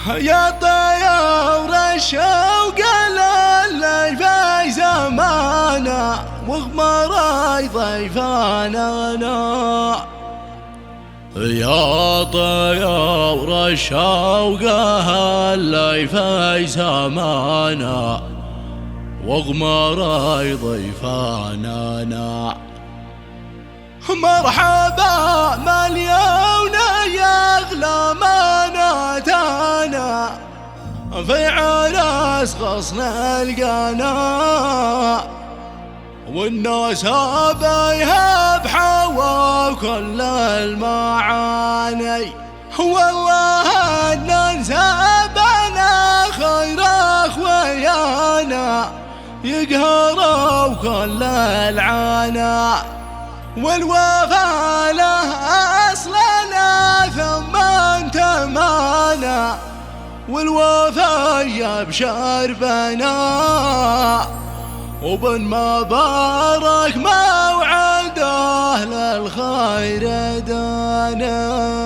يا طيور الشوق اللي في زمانا وغمر ضيفاننا. يا طيور الشوق اللي في زمانا وغمر ضيفاننا. مرحبا مليون يا اغلى مناتنا في عرس غصن القنا، والناس بيها بحوا كل المعاني. والله ان نسبنا خير اخويانا يقهروا كل العنا، والوفا له أصلنا ثم انتمانا، والوفا يبشر بنا وبن مبارك موعده للخير دانا.